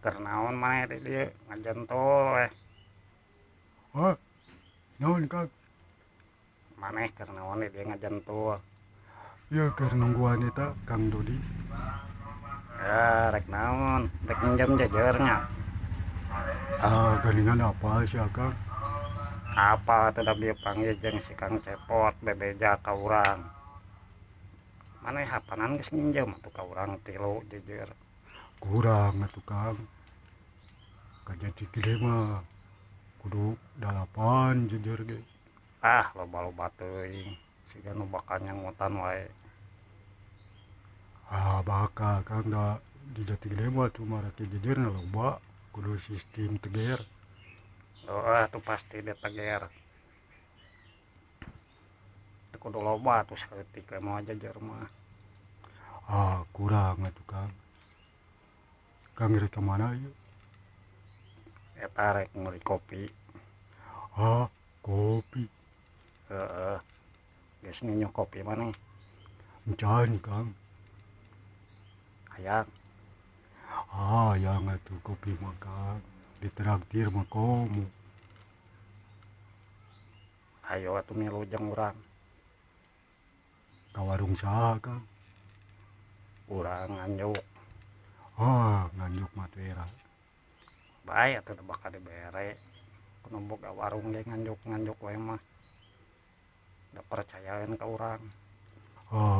Keur naon maneh di dieu ngajentol we. Hah, naon Kang? Maneh keur naon di dieu ngajentol. Ya keur nungguan eta Kang Dodi. Ya rek naon, rek minjem jejernya. Ganingan apa sih Kang? Apa teu da dieu panggil jeung si Kang Cepot bebeja ka urang. Maneh hapanan geus nginjem atuh ka urang 3 jejer. Kurang atuh Kang. Kajati gede mah kudu 8 jejer ge. Loba-loba teuing. Siga nu bakal nyangutan wae. Bakal Kang da di Jati Gede mah tuh marake jejerna loba. Kudu sistem teger. Atuh pasti dia teger. Teu kudu loba atuh saeutik we moal jejer mah. Kurang atuh Kang. Kang rek ka mana ieu? Eta rek meuli kopi. Kopi. Heeh. Geus nginum kopi maneh. Encan Kang. Hayang. Yang atuh kopi mah Kang. Ditraktir mah komo. Hayo atuh milu jeung urang. Ka warung saha Kang? Urang nganjuk. Nganjuk mah teu era. Bae atuh teu bakal dibere. Kudu boga warung ge nganjuk we mah. Da percayaeun ka urang.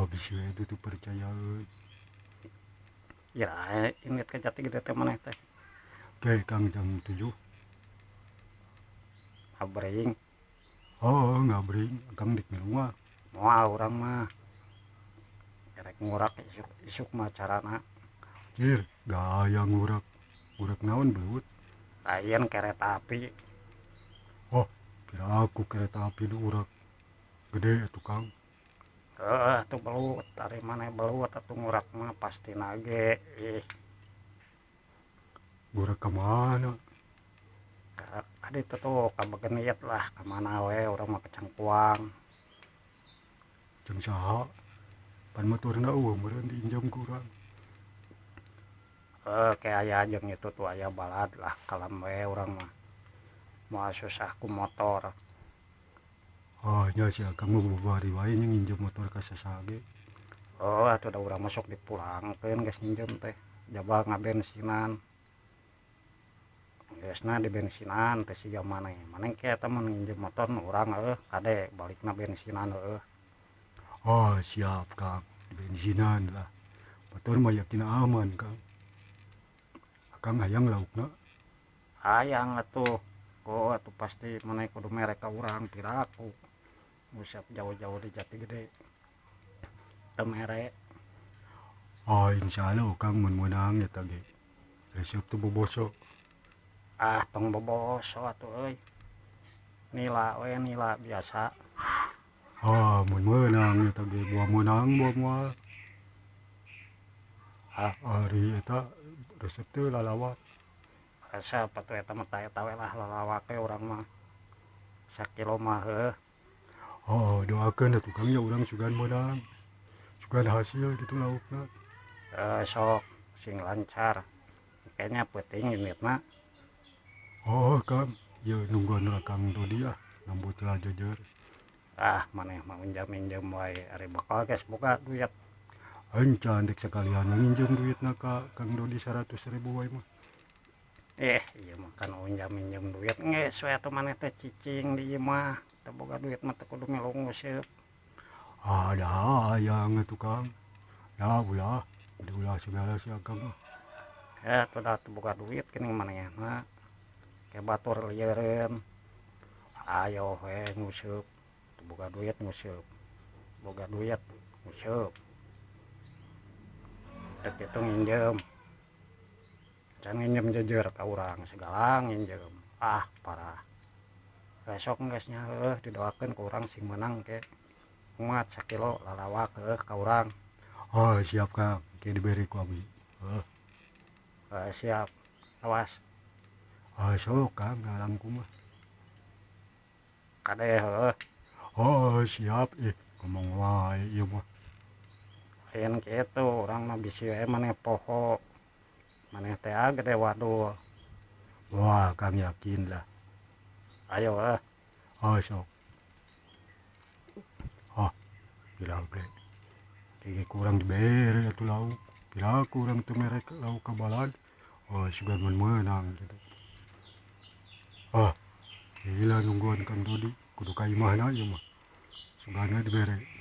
Bisi we teu percaya euy. Ya, inget ka Jati Gede teh maneh teh. Oke Kang jam 7. Abring. Ngabring Kang dik milu mah. Moal urang mah. Rek ngurak isuk mah carana. Cir, gaya ngurak. Ngurak naon belut? Lain kereta api. Kira aku kereta api nu urak. Gede atuh Kang. Atuh belut, ari maneh belut atuh ngurak mah pasti nage. Ngurak ka mana? Adi tuh ka Begenit lah, ka mana we urang mah ke Cangkuang. Jeung saha? Pan motorna eueuh meureun diinjem ku urang. Kayak aya jeung itu tuh aya balad lah kalem we urang mah. Moal susah ku motor. Nya si Akang mah babari wae nya nginjem motor ka sasaha ge. Atuh da urang masuk dipulangkeun geus nginjem teh. Jaba ngabensinan. Geusna di bensinan teh siga maneh. Maneh ke eta mun nginjem motor nu urang kade balikna bensinan Siap Kang. Di bensinan lah. Motor mah yakin aman Kang. Akang hayang laukna? Hayang atuh. Atuh pasti maneh kudu mere ka urang piraku. Buset jauh-jauh di Jati Gede. Teu mere. Insyaallah Kang mun meunang eta ge. Resep teu boboso. Tong boboso atuh euy. Nila we nila biasa. Mun meunang eta ge buah meunang buah moal. Ari eta resep teu lalawat. Resep atuh eta mah eta we lah lalawak we urang mah. Sakilo mah heuh. Doakeun atuh Kang ya urang sugan meunang. Sugan hasil gitu laukna. Sok sing lancar. Kayaknya penting initna. Kang, ya nungguan Kang Dodi nambut lah jejer. Maneh mah minjam wae ari bakal geus boga duit. Encan dek sekalian nginjem duitna ka Kang Dodi 100.000 wae mah. Iya mah kan minjam duit geus we atuh maneh teh cicing di ieu mah. Teu boga duit mah teu kudu milu nguseup. Ada hayang atuh Kang. Ya ulah, diulah segala si Akang mah. Atuh da teu boga duit geuning manehna. Ke batur lieureun. Ayo we nguseup. Teu boga duit nguseup. Boga duit nguseup. Teu kitu nginjem. Can nginjem jejer ka urang segala nginjem. Parah. Besok geus nya heuh didoakeun ku urang sing meunang ke. Muat sakilo lalawak heuh ka urang. Siap Kang, ke diberi ku abdi. Siap. Awas. Sok Kang ngalangku mah. Kade heuh. Siap ngomong wae ieu mah. Lain kitu urang mah bisi we maneh poho. maneh teh gede wadul. Wah, Kang yakin lah. Ayo Sok. Bila ge. Kayaknya kurang dibere atuh lauk. Bila kurang tuh merek lauk kabalad. Sugan menang gitu. Gila nungguan Kang Dodi. Kudu ka imahna ieu mah. Sugana dibere.